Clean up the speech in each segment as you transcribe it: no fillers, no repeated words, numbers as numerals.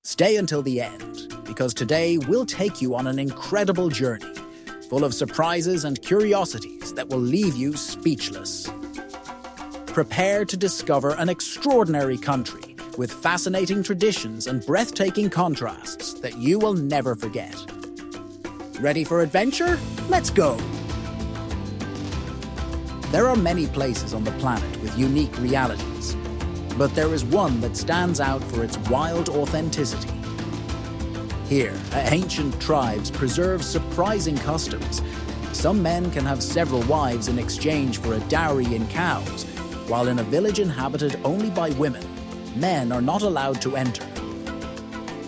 Stay until the end, because today we'll take you on an incredible journey, full of surprises and curiosities that will leave you speechless. Prepare to discover an extraordinary country with fascinating traditions and breathtaking contrasts that you will never forget. Ready for adventure? Let's go! There are many places on the planet with unique realities, but there is one that stands out for its wild authenticity. Here, ancient tribes preserve surprising customs. Some men can have several wives in exchange for a dowry in cows, while in a village inhabited only by women, men are not allowed to enter.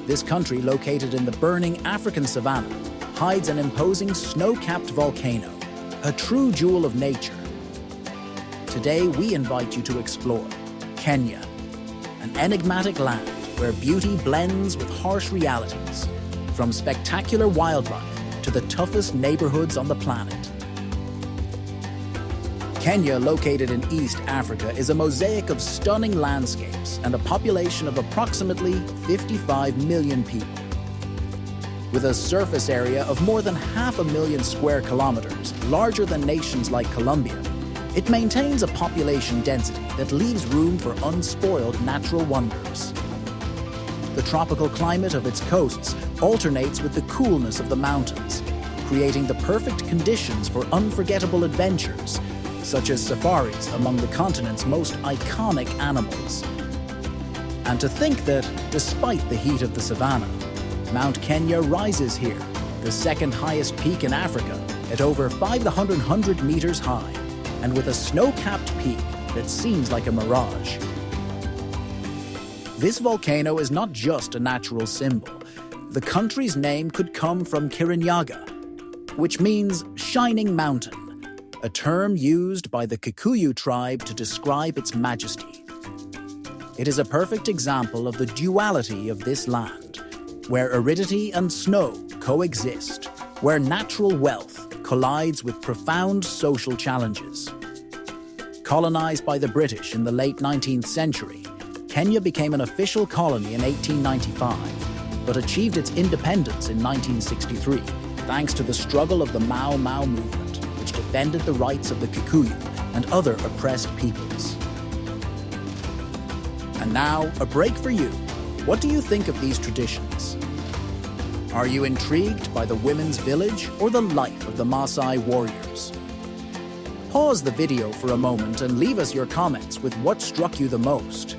This country, located in the burning African savanna, hides an imposing snow-capped volcano, a true jewel of nature. Today, we invite you to explore Kenya, an enigmatic land where beauty blends with harsh realities, from spectacular wildlife to the toughest neighborhoods on the planet. Kenya, located in East Africa, is a mosaic of stunning landscapes and a population of approximately 55 million people. With a surface area of more than 500,000 square kilometers, larger than nations like Colombia, it maintains a population density that leaves room for unspoiled natural wonders. The tropical climate of its coasts alternates with the coolness of the mountains, creating the perfect conditions for unforgettable adventures, such as safaris among the continent's most iconic animals. And to think that, despite the heat of the savannah, Mount Kenya rises here, the second highest peak in Africa, at over 500 meters high, and with a snow-capped peak that seems like a mirage. This volcano is not just a natural symbol. The country's name could come from Kirinyaga, which means shining mountain, a term used by the Kikuyu tribe to describe its majesty. It is a perfect example of the duality of this land, where aridity and snow coexist, where natural wealth collides with profound social challenges. Colonized by the British in the late 19th century, Kenya became an official colony in 1895, but achieved its independence in 1963, thanks to the struggle of the Mau Mau movement, which defended the rights of the Kikuyu and other oppressed peoples. And now, a break for you. What do you think of these traditions? Are you intrigued by the women's village or the life of the Maasai warriors? Pause the video for a moment and leave us your comments with what struck you the most.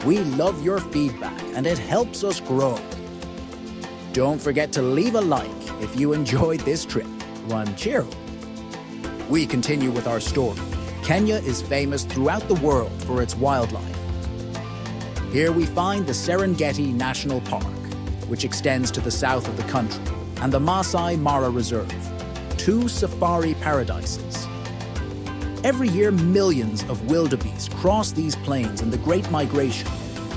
We love your feedback and it helps us grow. Don't forget to leave a like if you enjoyed this trip. One cheer. We continue with our story. Kenya is famous throughout the world for its wildlife. Here we find the Serengeti National Park, which extends to the south of the country, and the Maasai Mara Reserve, two safari paradises. Every year, millions of wildebeest cross these plains in the Great Migration,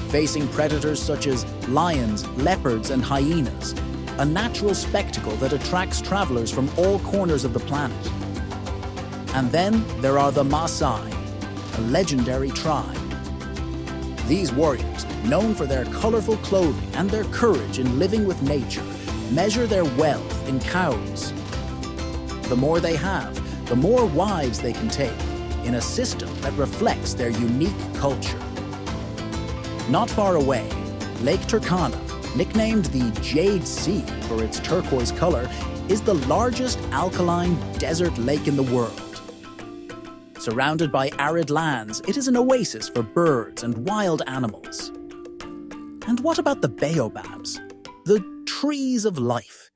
facing predators such as lions, leopards, and hyenas, a natural spectacle that attracts travelers from all corners of the planet. And then there are the Maasai, a legendary tribe. These warriors, known for their colorful clothing and their courage in living with nature, measure their wealth in cows. The more they have, the more wives they can take, in a system that reflects their unique culture. Not far away, Lake Turkana, nicknamed the Jade Sea for its turquoise color, is the largest alkaline desert lake in the world. Surrounded by arid lands, it is an oasis for birds and wild animals. And what about the baobabs, the trees of life?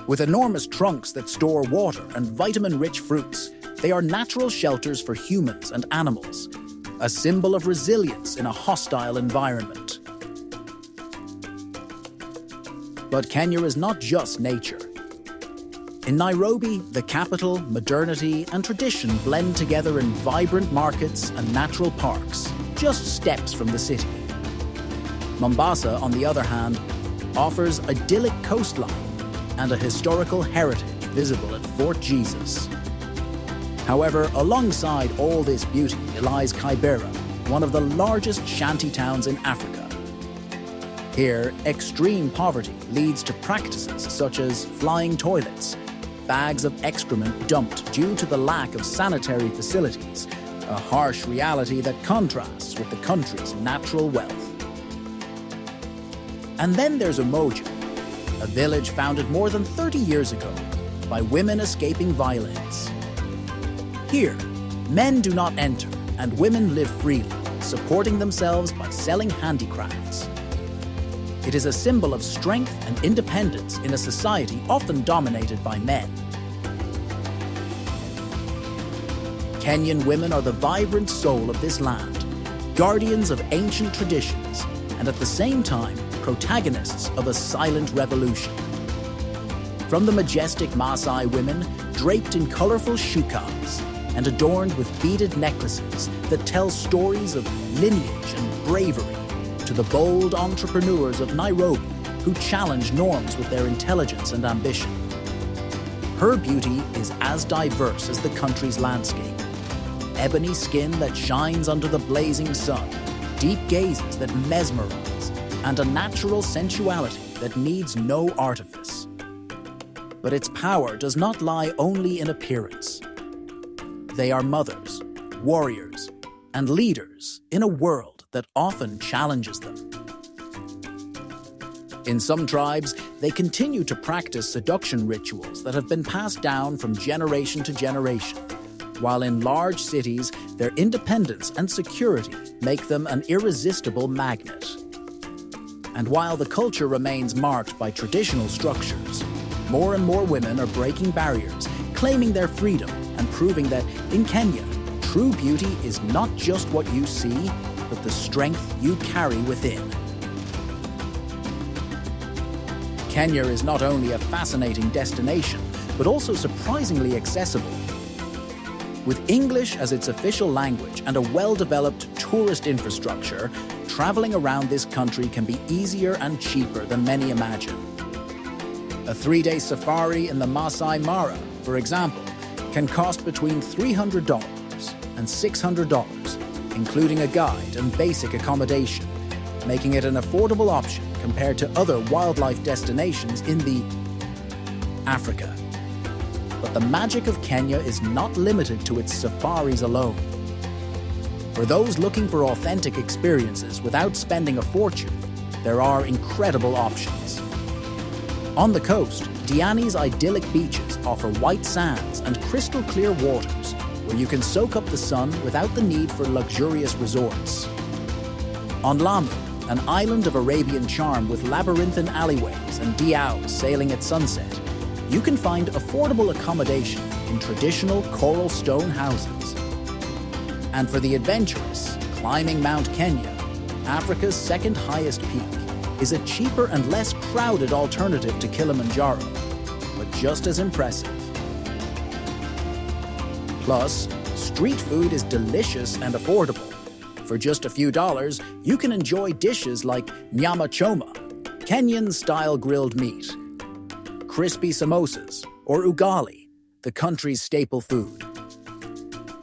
With enormous trunks that store water and vitamin-rich fruits, they are natural shelters for humans and animals, a symbol of resilience in a hostile environment. But Kenya is not just nature. In Nairobi, the capital, modernity and tradition blend together in vibrant markets and natural parks, just steps from the city. Mombasa, on the other hand, offers idyllic coastline and a historical heritage visible at Fort Jesus. However, alongside all this beauty lies Kibera, one of the largest shanty towns in Africa. Here, extreme poverty leads to practices such as flying toilets, bags of excrement dumped due to the lack of sanitary facilities, a harsh reality that contrasts with the country's natural wealth. And then there's Umoja, a village founded more than 30 years ago by women escaping violence. Here, men do not enter and women live freely, supporting themselves by selling handicrafts. It is a symbol of strength and independence in a society often dominated by men. Kenyan women are the vibrant soul of this land, guardians of ancient traditions, and at the same time, protagonists of a silent revolution. From the majestic Maasai women, draped in colorful shukas and adorned with beaded necklaces that tell stories of lineage and bravery, to the bold entrepreneurs of Nairobi who challenge norms with their intelligence and ambition. Her beauty is as diverse as the country's landscape. Ebony skin that shines under the blazing sun, deep gazes that mesmerize, and a natural sensuality that needs no artifice. But its power does not lie only in appearance. They are mothers, warriors, and leaders in a world that often challenges them. In some tribes, they continue to practice seduction rituals that have been passed down from generation to generation, while in large cities, their independence and security make them an irresistible magnet. And while the culture remains marked by traditional structures, more and more women are breaking barriers, claiming their freedom, and proving that, in Kenya, true beauty is not just what you see, but the strength you carry within. Kenya is not only a fascinating destination, but also surprisingly accessible. With English as its official language and a well-developed tourist infrastructure, traveling around this country can be easier and cheaper than many imagine. A 3-day safari in the Maasai Mara, for example, can cost between $300 and $600, including a guide and basic accommodation, making it an affordable option compared to other wildlife destinations in Africa. But the magic of Kenya is not limited to its safaris alone. For those looking for authentic experiences without spending a fortune, there are incredible options. On the coast, Diani's idyllic beaches offer white sands and crystal clear waters, where you can soak up the sun without the need for luxurious resorts. On Lamu, an island of Arabian charm with labyrinthine alleyways and dhows sailing at sunset, you can find affordable accommodation in traditional coral stone houses. And for the adventurous, climbing Mount Kenya, Africa's second highest peak, is a cheaper and less crowded alternative to Kilimanjaro, but just as impressive. Plus, street food is delicious and affordable. For just a few dollars, you can enjoy dishes like nyama choma, Kenyan-style grilled meat, crispy samosas, or ugali, the country's staple food.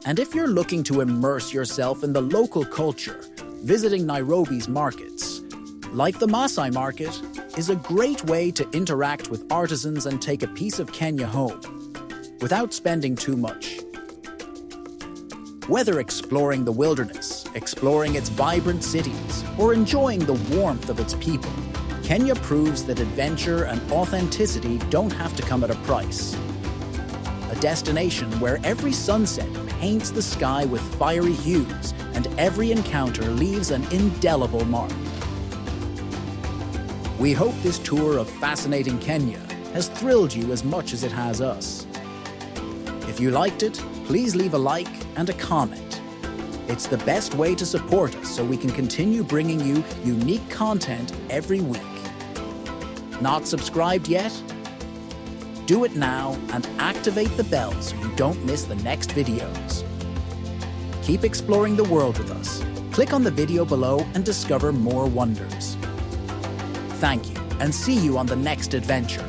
And if you're looking to immerse yourself in the local culture, visiting Nairobi's markets, like the Maasai market, is a great way to interact with artisans and take a piece of Kenya home, without spending too much. Whether exploring the wilderness, exploring its vibrant cities, or enjoying the warmth of its people, Kenya proves that adventure and authenticity don't have to come at a price. A destination where every sunset paints the sky with fiery hues and every encounter leaves an indelible mark. We hope this tour of fascinating Kenya has thrilled you as much as it has us. If you liked it, please leave a like and a comment. It's the best way to support us so we can continue bringing you unique content every week. Not subscribed yet? Do it now and activate the bell so you don't miss the next videos. Keep exploring the world with us. Click on the video below and discover more wonders. Thank you, and see you on the next adventure.